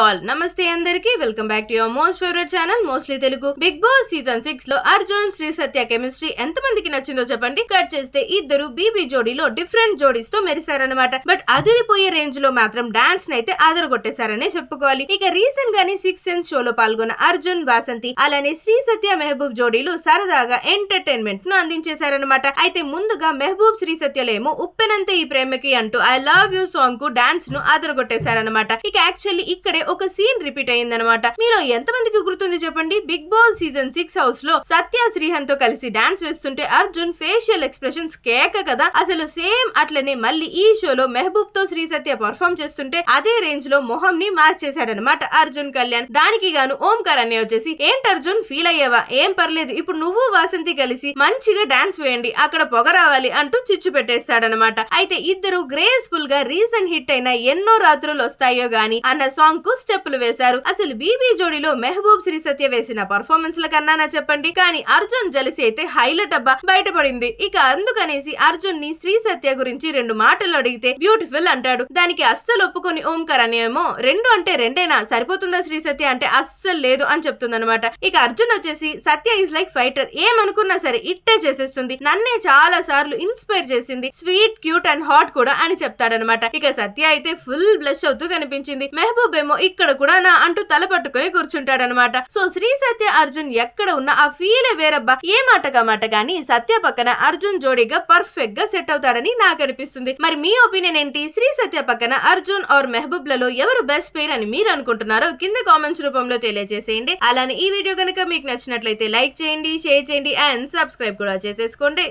All నమస్తే అందరికి welcome back to your most favourite channel mostly Telugu. Big boss season 6 లో అర్జున్ శ్రీ సత్య chemistry ఎంత మందికి నచ్చిందో చెప్పండి. కట్ చేస్తే ఇద్దరు బీబీ జోడీలో డిఫరెంట్ జోడీస్ తో మెరిశారనమాట. బట్ అదిరిపోయే రేంజ్ లో మాత్రం డాన్స్ నైతే ఆదరగొట్టేశారనే చెప్పుకోవాలి. ఇక రీసెంట్ గానే 6 సెన్స్ షోలో పాల్గొన్న అర్జున్ వాసంతి అలానే శ్రీ సత్య మెహబూబ్ జోడీలు సరదాగా ఎంటర్టైన్మెంట్ ను అందించేశారనమాట. అయితే ముందుగా మెహబూబ్ శ్రీ సత్యలేమో ఉప్పెనంత ఈ ప్రేమకి అంటూ ఐ లవ్ యూ సాంగ్ కు డాన్స్ ను ఆదరగొట్టేశారనమాట. ఇక యాక్చువల్లీ ఇక్కడే ఒక సీన్ రిపీట్ అయిందనమాట. మీరు ఎంతమందికి గుర్తుంది చెప్పండి. బిగ్ బాస్ సీజన్ 6 హౌస్ లో సత్య శ్రీహన్ తో కలిసి డాన్స్ వేస్తుంటే అర్జున్ ఫేషియల్ ఎక్స్ప్రెషన్స్ కేక కదా. అసలు సేమ్ అట్లనే మళ్ళీ ఈ షోలో మెహబూబ్ తో శ్రీ సత్య పర్ఫామ్ చేస్తుంటే అదే రేంజ్ లో మొహం ని మార్చేశాడనమాట అర్జున్ కళ్యాణ్. దానికి గాను ఓంకార్ అనే వచ్చేసి ఏంటి అర్జున్ ఫీల్ అయ్యావా, ఏం పర్లేదు, ఇప్పుడు నువ్వు వాసంతి కలిసి మంచిగా డాన్స్ వేయండి, అక్కడ పొగ రావాలి అంటూ చిచ్చు పెట్టేస్తాడనమాట. అయితే ఇద్దరు గ్రేస్ఫుల్ గా రీసెంట్ హిట్ అయిన ఎన్నో రాత్రులు వస్తాయో గాని అన్న సాంగ్ కు స్టెప్పులు వేశారు. అసలు బీబీ జోడీలో మెహబూబ్ శ్రీ సత్య వేసిన పర్ఫార్మెన్స్ ల కన్నా చెప్పండి, కానీ అర్జున్ జలసి అయితే హైలైట్ అబ్బా బయటపడింది. ఇక అందుకనేసి అర్జున్ ని శ్రీ సత్య గురించి 2 మాటలు అడిగితే బ్యూటిఫుల్ అంటాడు. దానికి అస్సలు ఒప్పుకొని ఓంకార్ అనేమో 2 అంటే 2 సరిపోతుందా శ్రీ సత్య అంటే అస్సలు లేదు అని చెప్తుందనమాట. ఇక అర్జున్ వచ్చేసి సత్య ఈజ్ లైక్ ఫైటర్, ఏమనుకున్నా సరే ఇట్టే చేసేస్తుంది, నన్నే చాలా సార్లు ఇన్స్పైర్ చేసింది, స్వీట్ క్యూట్ అండ్ హాట్ కూడా అని చెప్తాడనమాట. ఇక సత్య అయితే ఫుల్ బ్లష్ అవుతూ కనిపించింది. మెహబూబ్ ఏమో ఇక్కడ కూడా నా అంటూ తల పట్టుకుని కూర్చుంటాడనమాట. సో శ్రీ సత్య అర్జున్ ఎక్కడ ఉన్న ఆ ఫీలే వేరబ్బా. ఏ మాటగా మాట గానీ సత్య పక్కన అర్జున్ జోడీగా పర్ఫెక్ట్ గా సెట్ అవుతాడని నాకు అనిపిస్తుంది. మరి మీ ఒపీనియన్ ఏంటి? శ్రీ సత్య పక్కన అర్జున్ ఆర్ మెహబూబ్ లలో ఎవరు బెస్ట్ పేర్ అని మీరు అనుకుంటున్నారో కింద కామెంట్స్ రూపంలో తెలియజేసేయండి. అలానే ఈ వీడియో కనుక మీకు నచ్చినట్లయితే లైక్ చేయండి, షేర్ చేయండి అండ్ సబ్స్క్రైబ్ కూడా చేసేసుకోండి.